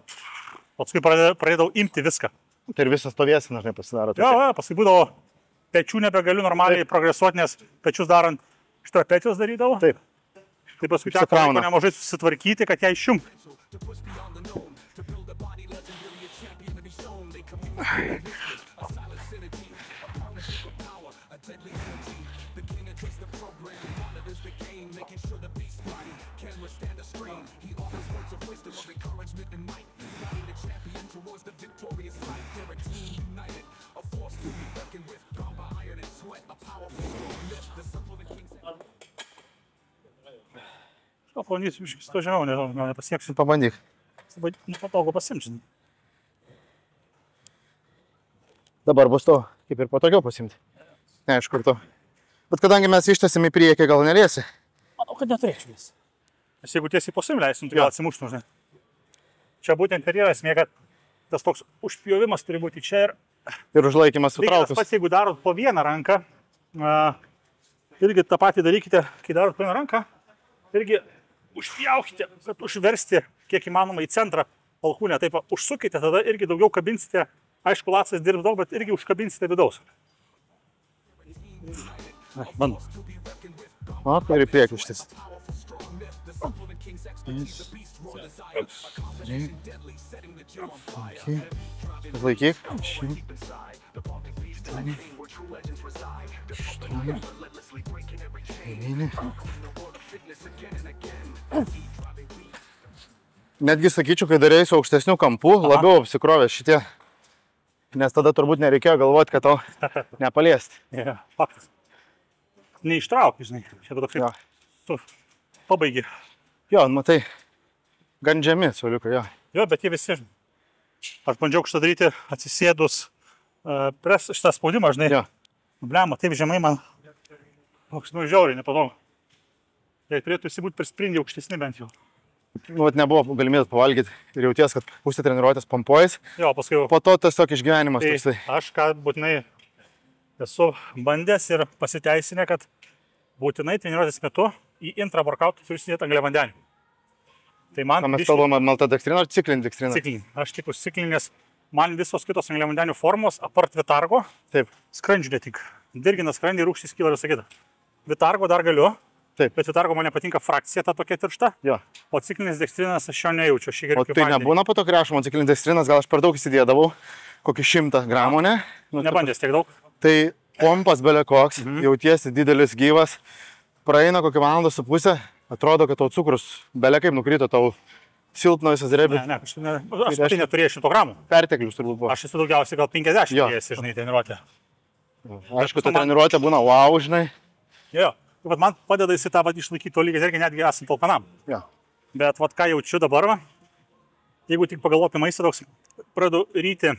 A: paskui pradėdavau imti viską.
B: Tai ir visas stovėsina, žinai, pasidaro.
A: Jo, paskui būdavo pečių nebegaliu normaliai progresuoti, nes pečius darant iš trapecijos darydavau.
B: Taip.
A: Tai paskui teko nemažai susitvarkyti, kad ją išjungti. pabandysiu biškį to žemiau, gal nepasieksiu.
B: Pabandyk.
A: Labai nepatogu pasimti.
B: Dabar bus to, kaip ir patogiau pasimti. Neaišku, kur to. Bet kadangi mes ištęsim į priekį, gal neliesi?
A: Manau, kad neturėčiau vis. Nes jeigu tiesiai po leisim, tai gal atsimuštų, žinai. Čia būtent ir yra esmė, kad tas toks užpjovimas turi būti čia
B: ir užlaikymas sutraukus.
A: Pats, jeigu darot po vieną ranką, irgi tą patį darykite, kai darot po vieną ranką, irgi užpjaukite, kad užversti kiek įmanoma į centrą alkūnę, taip užsukite, tada irgi daugiau kabinsite, aišku, lacas dirbs daug, bet irgi užkabinsite vidaus. Bandau.
B: O, tai ir į priekį užtis. Laikyk. Netgi sakyčiau, kai darėjai su aukštesniu kampu, labiau apsikrovė šitie. Nes tada turbūt nereikėjo galvoti, kad tau nepaliesti.
A: Faktas. Neištrauki, žinai. Čia toks tu pabaigi.
B: Jo, matai, gan žemi suoliukai, jo.
A: Jo, bet jie visi, žinai. Aš bandžiau šitą daryti atsisėdus pres šitą spaudimą, žinai.
B: Jo.
A: Blema, taip žemai man toks, žiauriai nepatogu. Jei turėtų visi būti persprindį aukštesni bent jau.
B: Vat nebuvo galimybės pavalgyti ir jauties, kad pusė treniruotės pampuojasi.
A: Jo, paskui jau.
B: Po to tiesiog išgyvenimas
A: tai
B: toksai.
A: Aš ką būtinai esu bandęs ir pasiteisinę, kad būtinai treniruotės metu į intrą workoutą turiu sudėti angliavandenių. Tai man...
B: Mes kalbame maltodekstriną ar ciklinį dekstriną?
A: Ciklinį. Aš tik už ciklinį, nes man visos kitos angliavandenių formos, apart vitargo,
B: taip,
A: skrandžių netik. Dirgina skrandį, rūgštys kyla ir visą kitą. Vitargo dar galiu.
B: Taip.
A: Bet vitargo man nepatinka frakcija ta tokia tiršta.
B: Jo.
A: O ciklinis dekstrinas aš jo nejaučiu.
B: O tai nebūna po to krešimo ciklinis dekstrinas, gal aš per daug įsidėdavau, kokį 100 gramų, ne?
A: Nebandęs tiek daug.
B: Tai pompas belė koks, jautiesi didelis gyvas, praeina kokį valandą su pusę, atrodo, kad tau cukrus belė kaip nukrito, tau silpno visas riebi.
A: Ne, kažkaip ne. Aš tai neturėjau 100 gramų.
B: Perteklius turbūt buvo.
A: Aš esu daugiausiai gal 50 turėjęs, žinai, treniruotę.
B: Aišku, ta treniruotė būna wow, žinai.
A: Jo. Vat man padeda jis tą išlaikyti to lygį, netgi esant alkanam.
B: Ja.
A: Bet vat ką jaučiu dabar, jeigu tik pagalvoju apie maistą, toks pradedu ryti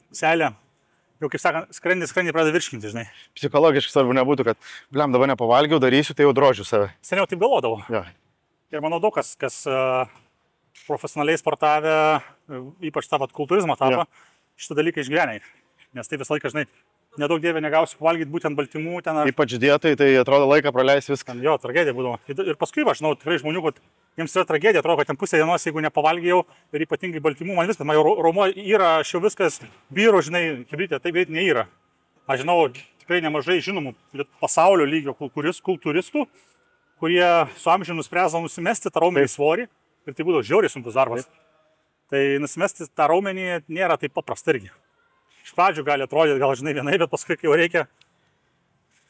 A: selę, jau kaip sakant, skrandį pradeda virškinti, žinai.
B: Psichologiškai svarbu nebūtų, kad blem dabar nepavalgiau, darysiu, tai jau drožiu save.
A: Seniau taip galvodavau.
B: Ja.
A: Ir manau daug kas profesionaliai sportavę, ypač tą kultūrizmą tapą, šitą dalyką išgyvenai. Nes tai visą laiką, žinai, nedaug dievė negausiu pavalgyti būtent baltymų ten.
B: Ypač dietai, tai atrodo laiką praleis viską.
A: Jo, tragedija būdavo. Ir paskui, aš žinau, tikrai žmonių, kad jiems yra tragedija, atrodo, kad ten pusę dienos, jeigu nepavalgėjau ir ypatingai baltymų, man viskas, man jau raumo yra, aš jau viskas vyro, žinai, kibritė, taip greit neįra. Aš žinau, tikrai nemažai žinomų pasaulio lygio kultūristų, kurie su amžiumi nuspręsdavo nusimesti tą raumenį svorį ir tai būdavo žiauriai sunkus darbas. Tai nusimesti tą raumenį nėra taip paprasta irgi. Iš pradžių gali atrodyti, gal žinai vienai, bet paskui jau reikia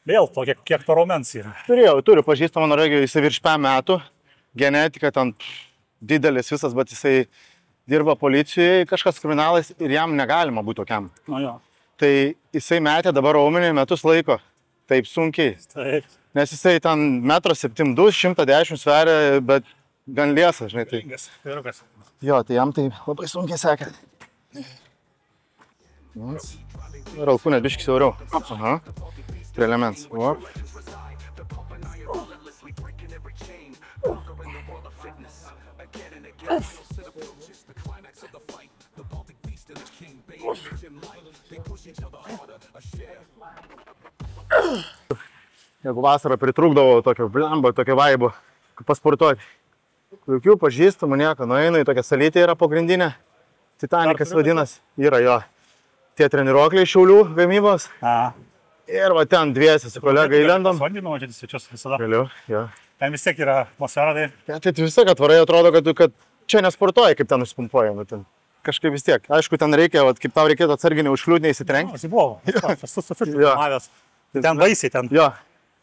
A: vėl to, kiek to raumens yra.
B: Turiu pažįstamą Norvegijoje, jisai virš 5 metų, genetika ten didelis visas, bet jisai dirba policijoje, kažkas kriminalais ir jam negalima būti tokiam.
A: Nu jo.
B: Tai jisai metė dabar raumenį metus laiko, taip sunkiai.
A: Taip.
B: Nes jisai ten 1,72 m, 110 sveria, bet gan liesas, žinai. Tai... Jo, tai jam tai labai sunkiai sekė. Ir alkūnė biškį siauriau. Aha. Prie elements. O. Jeigu vasarą pritrūkdavo tokio blembo, tokio vaibo, pasportuoti. Jokių pažįstamų nieko, nueinu į tokią salytę yra pagrindinė. Titanikas vadinasi. Yra jo. Tie treniruokliai Šiaulių gamybos. Ir va ten dviesi su kolega įlendom.
A: Vandinu, čia svečius visada.
B: Galiu, jo.
A: Ten vis tiek yra atmosfera, tai...
B: Tai vis tiek atvarai atrodo, kad čia nesportuoji, kaip ten užpumpuoja. Kažkaip vis tiek. Aišku, ten reikia, kaip tau reikėtų atsarginį užkliūdį įsitrenkti.
A: Aš buvau. Aš esu sufilmavęs. Ten baisiai ten.
B: Jo.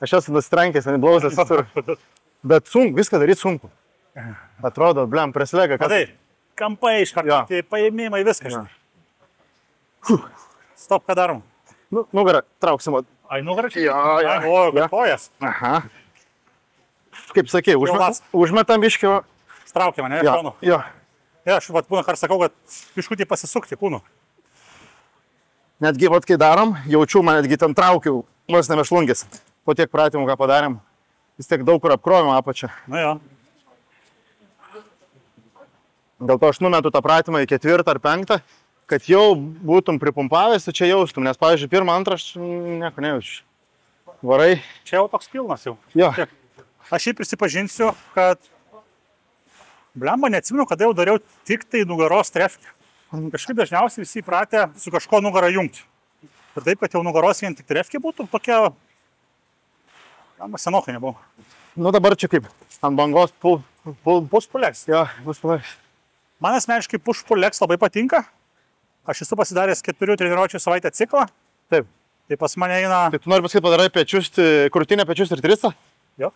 B: Aš esu nusitrenkęs, blauzęs. Bet sunku, viską daryti sunku. Atrodo, blem, preslega.
A: Matai, kampai iškart, tai paėmimai viską. Stop, ką darom?
B: Nugarą trauksim.
A: Ai, nugarą čia?
B: Jo.
A: O, kojas.
B: Aha. kaip sakė, užmetam biškio.
A: Traukiam, ne?
B: Jo, jo.
A: Ja, aš vat, būna, kar sakau, kad biškutį pasisukti kūnu.
B: Netgi, vat, kai darom, jaučiu, man netgi ten traukiau, vos nemešlungis. Po tiek pratimų, ką padarėm, vis tiek daug kur apkrovėm apačią.
A: Na jo.
B: Dėl to aš numetu tą pratimą į 4 ar 5, kad jau būtum pripumpavęs, čia jaustum, nes, pavyzdžiui, 1, 2 aš nieko nejaučiu. Varai.
A: Čia jau toks pilnas jau.
B: Jo.
A: Aš jį prisipažinsiu, kad blemba, neatsimenu, kada jau dariau tik tai nugaros trefkę. Kažkaip dažniausiai visi įpratę su kažko nugarą jungti. Ir taip, kad jau nugaros vien tik trefkė būtų, tokia... Senokai nebuvo.
B: Nu dabar čia kaip, ant bangos
A: push-pull-legs.
B: Jo, push-pull-legs.
A: Man asmeniškai push-pull-legs labai patinka. Aš esu pasidaręs 4 treniruočių savaitę ciklą.
B: Taip.
A: Tai pas mane eina...
B: Tai tu nori pasakyti, padarai pečius, krūtinę, pečius ir tricą?
A: Jo.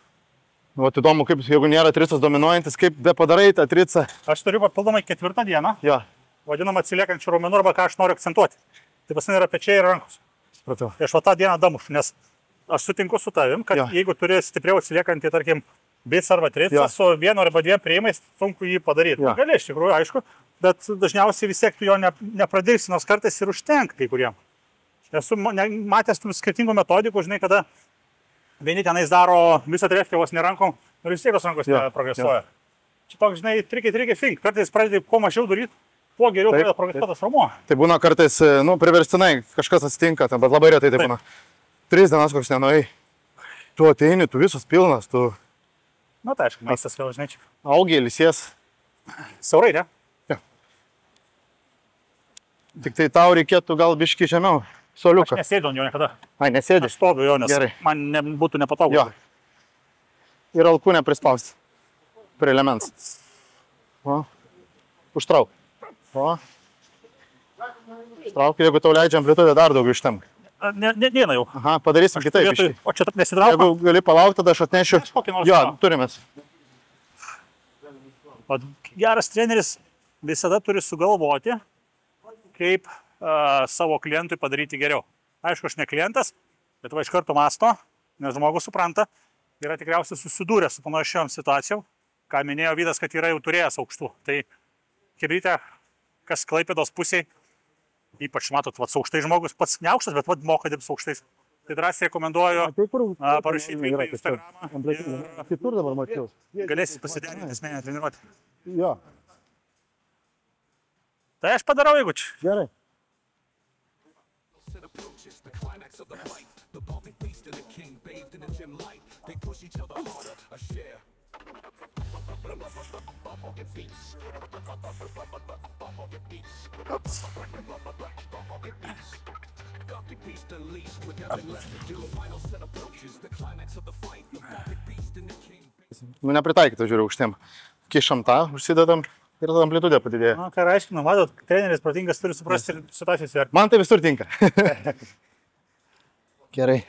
B: O įdomu, kaip, jeigu nėra tricas dominuojantis, kaip be padarai tą tricą?
A: Aš turiu papildomai 4 dieną.
B: Jo.
A: Vadinamą atsiliekančių raumenų, arba ką aš noriu akcentuoti. Tai pas mane yra pečiai ir rankos.
B: Supratau.
A: Tai aš va tą dieną damušu, nes aš sutinku su tavim, kad jeigu turi stipriau atsiliekantį, tarkim, biceps arba triceps, su 1 arba 2 priėjimais sunku jį padaryti. Gali, iš tikrųjų, aišku, bet dažniausiai vis tiek tu jo nepradėsi, nors kartais ir užtenka kai kuriem. Esu matęs tų skirtingų metodikų, žinai, kada vieni tenais daro visą trefkę vos nerankom, ir vis tiek tos rankos progresuoja. Čia toks, žinai, trikiai fink. Kartais pradedi kuo mažiau daryti, kuo geriau pradeda progresuotas raumuo.
B: Tai būna kartais, nu, priverstinai kažkas atsitinka, bet labai retai tai būna. 3 dienas koks nenuėjai. Tu ateini, tu visas pilnas, tu...
A: Na, tai aišku, maistas vėl, žinai, čia.
B: Augi, ilsies.
A: Siaurai, ne?
B: Jo. Tik tai tau reikėtų gal biškį žemiau. Soliuką.
A: Aš nesėdžiu ant jo niekada.
B: Ai, nesėdži?
A: Aš stoviu jo, nes
B: gerai.
A: Man būtų nepatogu.
B: Jo. Ir alkūnę prispausti. Prie elements. O. Užtrauk. O. Užtrauk, jeigu tau leidžia amplitudę, dar daugiau ištemk.
A: Neina jau.
B: Aha, padarysim kitaip.
A: O čia taip nesitraukia?
B: Jeigu gali palaukti, tada aš atnešiu. Jo, turimės.
A: Geras treneris visada turi sugalvoti, kaip savo klientui padaryti geriau. Aišku, aš ne klientas, bet va iš karto masto, nes žmogus supranta, yra tikriausiai susidūrę su panašiom situacijom, ką minėjo Vydas, kad yra jau turėjęs aukštų. Tai chebrytė, kas Klaipėdos pusėj, ypač matot, su aukštai žmogus pats neaukštas, bet moka dirbti su aukštais. Tai drąsiai rekomenduoju parašyti į Instagramą.
B: Kitur dabar mačiau.
A: Galėsit pasiderinti asmeninę treniruotę.
B: Jo.
A: Tai aš padarau, jeigu čia.
B: Gerai. Nu, nepritaikyta, žiūriu, aukštiem. Kišam tą, užsidedam ir tada amplitudė padidėja.
A: Na, ką aiškinu, matot, treneris protingas turi suprasti ir situacijas vertinti.
B: Man tai visur tinka. Gerai.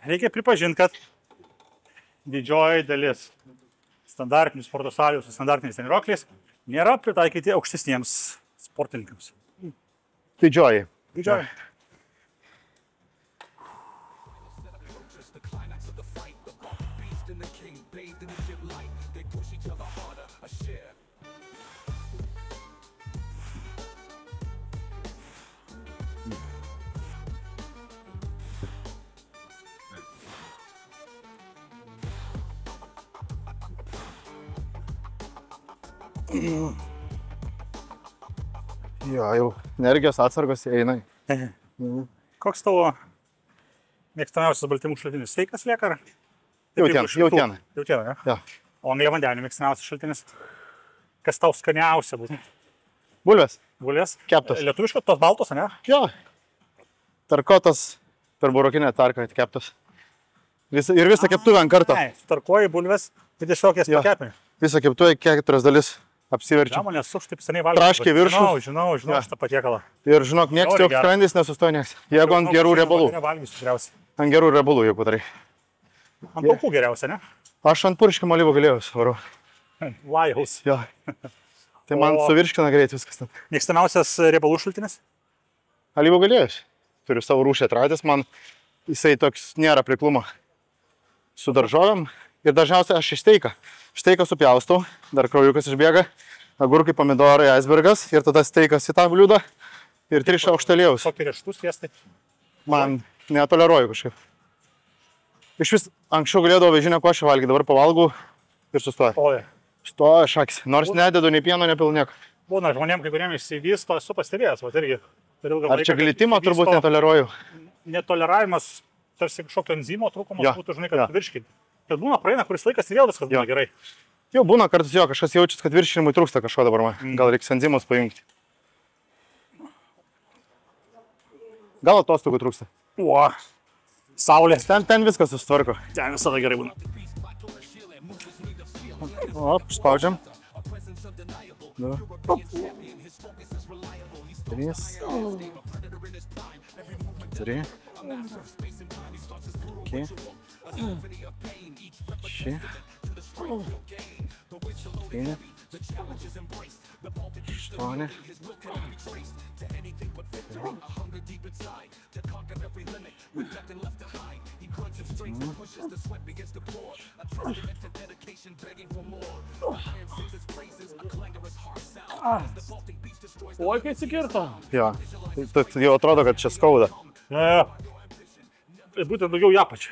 A: Reikia pripažinti, kad didžioji dalis standartinių sporto salių su standartiniais treniruokliais nėra pritaikyti aukštesniems sportininkams.
B: Didžioji.
A: Didžioji.
B: Jo, jau energijos atsargos eina.
A: Koks tavo mėgstamiausias baltymų šaltinis? Sveikas lieka?
B: Jautiena.
A: Jautiena, ne?
B: Jo.
A: O angliavandenių mėgstamiausias šaltinis? Kas tau skaniausia būtų?
B: Bulvės.
A: Bulvės?
B: Keptos.
A: Lietuviškos, tos baltos, ne?
B: Jo. Tarkotas per burokinę tarką keptos. Ir visą keptuvę ant karto.
A: Ne, tarkuoji bulvės, tai tiesiog jas pakepini.
B: Visą keptuvę 4 dalis. Apsiverčiu.
A: Žinoma, nes aš taip seniai valgiau.
B: Traškė viršų.
A: Žinau šitą patiekalą.
B: Ir žinok, nieks joks skrandis nesustoja nieks. Jeigu ant gerų riebalų.
A: Nevalgysiu tikriausiai.
B: Ant gerų riebalų jau padarai.
A: Ant taukų geriausia, ne?
B: Aš ant purškimo alyvų galėjau svaru.
A: Vajaus.
B: Jo. Tai man suvirškina greit viskas ten.
A: Mėgstamiausias riebalų šaltinis?
B: Alyvų galėjus. Turiu savo rūšį atradęs, man jisai toks nėra priklumo. Su daržovėm Ir dažniausiai aš Šteiką supjaustau, dar kraujukas išbėga, agurkai, pomidorai, icebergas ir tada steikas į tą bliūdą ir 3 šaukštai aliejaus.
A: Kokį riešutus sviestai?
B: Man netoleruoju kažkaip. Iš vis anksčiau galėdavau vežinę košę valgyti, dabar pavalgau ir sustoju.
A: Oje.
B: Stoja šakis, nors nededu nei pieno, nei pilnieko.
A: Būna žmonėm, kai kuriem išsivysto, esu pastebėjęs, va irgi.
B: Ar čia glitimo turbūt netoleruoju?
A: Netoleravimas, tarsi kažkokio enzimo trūkumas būtų, žinai, kad virškinti. Bet būna praeina kuris laikas ir vėl viskas būna gerai.
B: Jau būna kartais kažkas jaučiasi, kad virškinimui trūksta kažko dabar man. Gal reiks enzimus pajungti. Gal atostogų trūksta?
A: O, saulė.
B: Ten viskas susitvarko.
A: Ten visada gerai būna.
B: O, spaudžiam. 2, 3, 4, 5, 6, 7, 8.
A: Oi, kai atsikirto.
B: Jo, tai jau atrodo, kad čia skauda.
A: Tai būtent daugiau į apačią.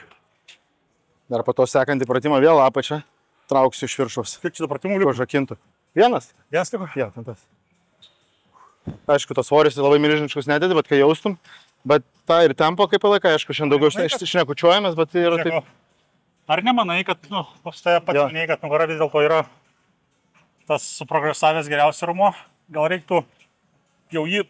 B: Dar po to sekantį pratimą vėl apačią trauksiu iš viršaus.
A: Kiek čia pratimų liko?
B: Žakintų. Vienas?
A: Vienas liko?
B: Jo, ten tas. Aišku, tos svoris labai milžiniškus nedėdi, bet kai jaustum. Bet tą ir tempo kaip palaikai, aišku, šiandien daugiau šnekučiuojamės, bet tai yra taip.
A: Ar nemanai, kad, pas tai pats minėjai, kad nugara vis dėlto yra tas suprogresavęs geriausias rumuo? Gal reiktų jau jį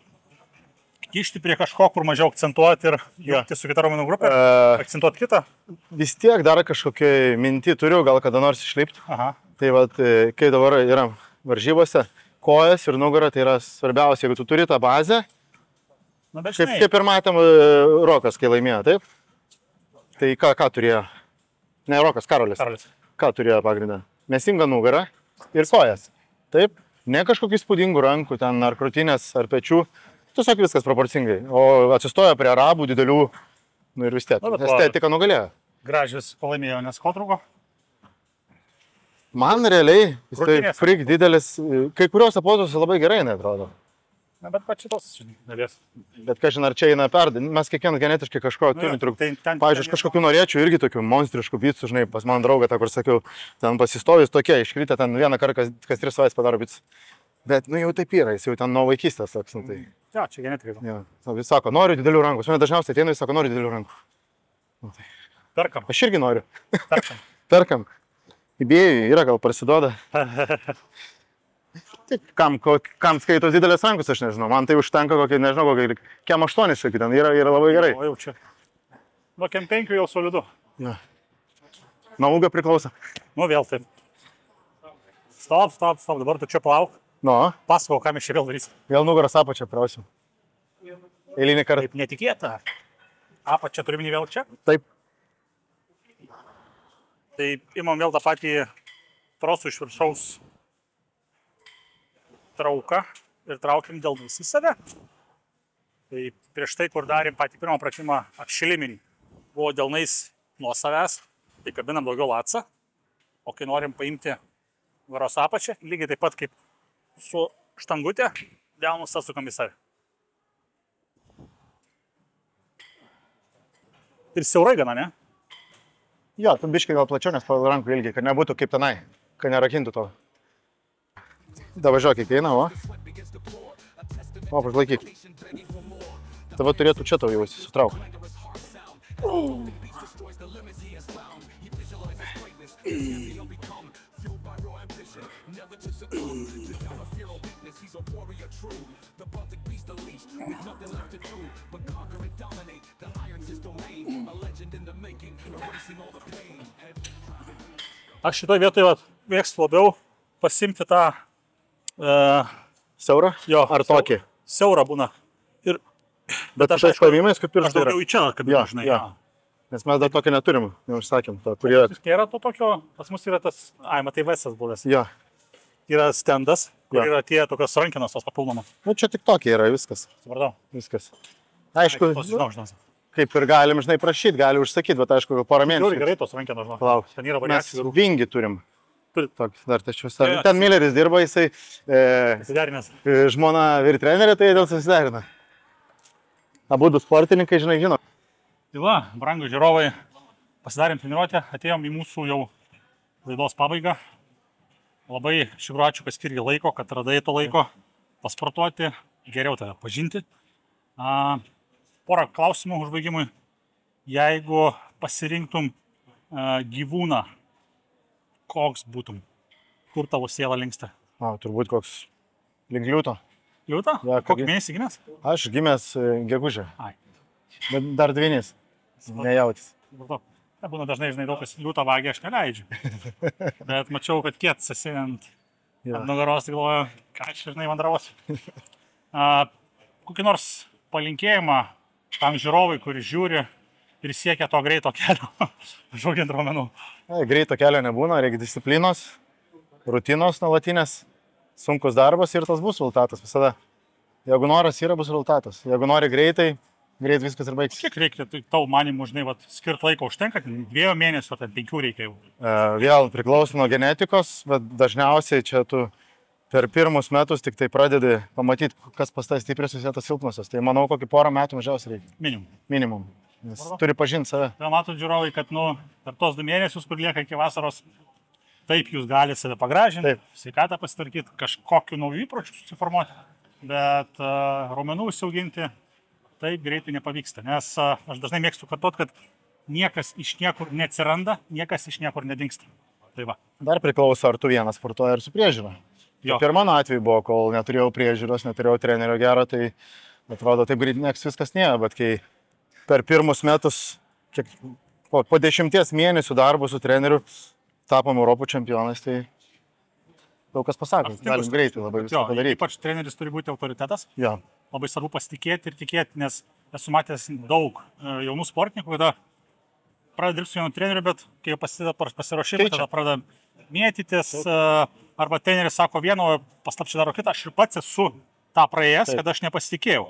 A: kišti prie kažko, kur mažiau akcentuoti ir jungti su kita raumenų grupė? Akcentuoti kitą?
B: Vis tiek dar kažkokią mintį turiu, gal kada nors išlipti. Tai vat, kai dabar yra varžybose, kojas ir nugara, tai yra svarbiausia, jeigu tu turi tą bazę. Kaip ir matėm Rokas, kai laimėjo, taip? Tai ką turėjo? Ne Rokas, Karolis. Ką turėjo pagrindą? Mėsinga nugara ir kojas. Taip? Ne kažkokių įspūdingų rankų, ten ar krūtinės, ar pečių. Tiesiog viskas proporcingai. O atsistojo prie arabų didelių, ir vis tiek. Estetika nugalėjo.
A: Gražius palaimėjo, nes ko trūko?
B: Man realiai, jis tai frik didelis, kai kuriuose pozuose labai gerai neatrodo.
A: Na, bet pat šitos, dalies.
B: Bet kažin, ar čia eina mes kiekvienas genetiškai kažko turim trūkti. Pavyzdžiui, aš kažkokių norėčiau irgi tokių monstriškų bicų, žinai, pas man draugą, tą, kur sakiau, ten pasistovys tokie, iškritę ten vieną kartą, kas 3 savaitės padaro bicų. Bet, jau taip yra, jis jau ten nuo vaikystės toks, tai.
A: Ja, čia genetikai.
B: Ja, jis sako, noriu didelių rankų. Mane dažniausiai ateina, jis sako, noriu didelių rankų.
A: Perkam.
B: Aš irgi noriu.
A: Perkam.
B: Perkam. Įbėjui yra, gal prasiduoda. Kam skaitos didelės rankos, aš nežinau. Man tai užtenka kokį, nežinau, kokį kem 8, sakyti, ten yra labai gerai.
A: O jau čia. Nuo kem 5 jau solidu.
B: Ja. Nuo ūgio priklauso.
A: Nu, vėl taip. Stop, dabar tu čia plauk.
B: Nu.
A: Pasakau, ką mes čia vėl darysim.
B: Vėl nugaros apačią prausim. Eilinį kartą.
A: Taip netikėta. Apačią turime vėl čia?
B: Taip.
A: Tai imam vėl tą patį trosų iš viršaus trauką ir traukim delnus į save. Tai prieš tai, kur darėm patį pirmą pratimą apšiliminį, buvo delnais nuo savęs, tai kabinam daugiau latsą, o kai norim paimti nugaros apačią, lygiai taip pat kaip su štangutė, delnus atsukam į save. Ir siaurai gana, ne?
B: Jo, tu biškai gal plačiau, nes pagal rankų ilgiai, kad nebūtų kaip tenai, kad nerakintų to. Davažiuok, kiek eina, o? O, pažlaikyk. Tava turėtų čia tau jau sutraukti.
A: Aš šitoje vietoje mėgstu labiau pasimti tą
B: siaurą?
A: Jo.
B: Ar tokį?
A: Siaurą būna.
B: Bet aš aišku, paimimais kaip pirštai yra.
A: Aš daugiau į čia kabinu, žinai.
B: Nes mes dar tokį neturim, neužsakėm. Kurie...
A: Yra to tokio, pas mus yra tas, matai Vesas buvęs.
B: Jo.
A: Yra stendas, kur yra tie tokios rankinos tos papildomos.
B: Nu, čia tik tokie yra, viskas.
A: Supratau.
B: Viskas. Aišku, kaip ir galim, žinai, prašyti, gali užsakyti, bet aišku, porą mėnesių.
A: Žiūri gerai tos rankenos, žinau.
B: Palauk.
A: Ten yra
B: Mes
A: variacijų.
B: vingi turim.
A: Turit.
B: Dar tačiau. Ten Milleris dirba, jisai
A: Susiderinęs.
B: žmona vyr trenerė, tai dėl susiderina. Abudu sportininkai, žinai, žino.
A: Tai va, brangų žiūrovai, pasidarėm treniruotę, atėjom į mūsų jau laidos pabaigą. Labai iš tikrųjų ačiū, kad skirgi laiko, kad radai to laiko pasportuoti, geriau tave pažinti. Porą klausimų užbaigimui. Jeigu pasirinktum gyvūną, koks būtum? Kur tavo siela linksta?
B: Turbūt koks link liūto.
A: Liūta?
B: Ja,
A: Kokį mėnesį gimęs?
B: Aš gimęs gegužę.
A: Ai.
B: Bet dar dvynys. Nejautis.
A: Tai būna dažnai, žinai, daug kas liūtą vagia, aš neleidžiu. Bet mačiau, kad kietas esi ant nugaros, tai galvoju, ką čia, žinai, vandrauosiu. Kokį nors palinkėjimą tam žiūrovui, kuris žiūri ir siekia to greito kelio, žaugint raumenų.
B: Greito kelio nebūna, reikia disciplinos, rutinos nuolatinės, sunkus darbas ir tas bus rezultatas visada. Jeigu noras yra, bus rezultatas. Jeigu nori greitai, greit viskas ir baigsis.
A: Kiek reikia, tai tau manimų, žinai, skirt laiko užtenka, 2 mėnesių, ar 5 reikia jau?
B: Vėl priklauso nuo genetikos, bet dažniausiai čia tu per pirmus metus tik tai pradedi pamatyti, kas pas tai stipriosios vietos silpnosios. Tai manau, kokį porą metų mažiausiai reikia. Minimum. Nes turi pažinti save.
A: Tai matot, žiūrovai, kad per tos 2 mėnesius, kur lieka iki vasaros, taip jūs galite save pagražinti, sveikatą pasitvarkyti, kažkokiu naujų įpročių susiformuoti, bet raumenų užsiauginti taip greitai nepavyksta. Nes aš dažnai mėgstu kartot, kad niekas iš niekur neatsiranda, niekas iš niekur nedingsta. Tai va.
B: Dar priklauso, ar tu vienas sportuoji, ar su priežiūra. Ir mano atveju buvo, kol neturėjau priežiūros, neturėjau trenerio gero, tai atrodo, taip greit nieks viskas nėjo, bet kai per pirmus metus, po 10 mėnesių darbų su treneriu, tapom Europos čempionais, tai daug kas pasako, galim greitai labai viską padaryti.
A: Ypač treneris turi būti autoritetas,
B: jo.
A: Labai svarbu pasitikėti ir tikėti, nes esu matęs daug jaunų sportininkų, kada pradeda dirbti su jaunu treneriu, bet kai jau pasideda pasiruošimą, tada pradeda mėtytis, arba treneris sako vieno, paslapčia daro kitą, aš ir pats esu tą praėjęs, kad aš nepasitikėjau.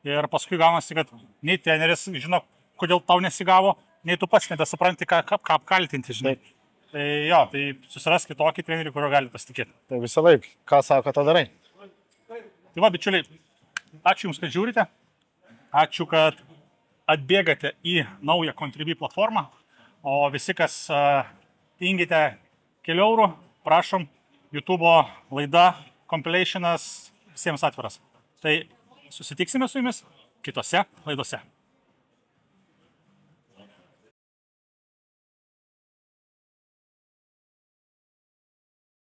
A: Ir paskui gaunasi, kad nei treneris žino, kodėl tau nesigavo, nei tu pats nebesupranti, ką apkaltinti, žinai. Tai jo, tai susiraskit tokį trenerį, kurio gali pasitikėti.
B: Tai visą laiką, ką sako, tą darai.
A: Tai va, bičiuliai, ačiū Jums, kad žiūrite. Ačiū, kad atbėgate į naują Contribui platformą. O visi, kas tingite kelių eurų, prašom, YouTube laida, compilationas visiems atviras. Tai susitiksime su Jumis kitose laidose.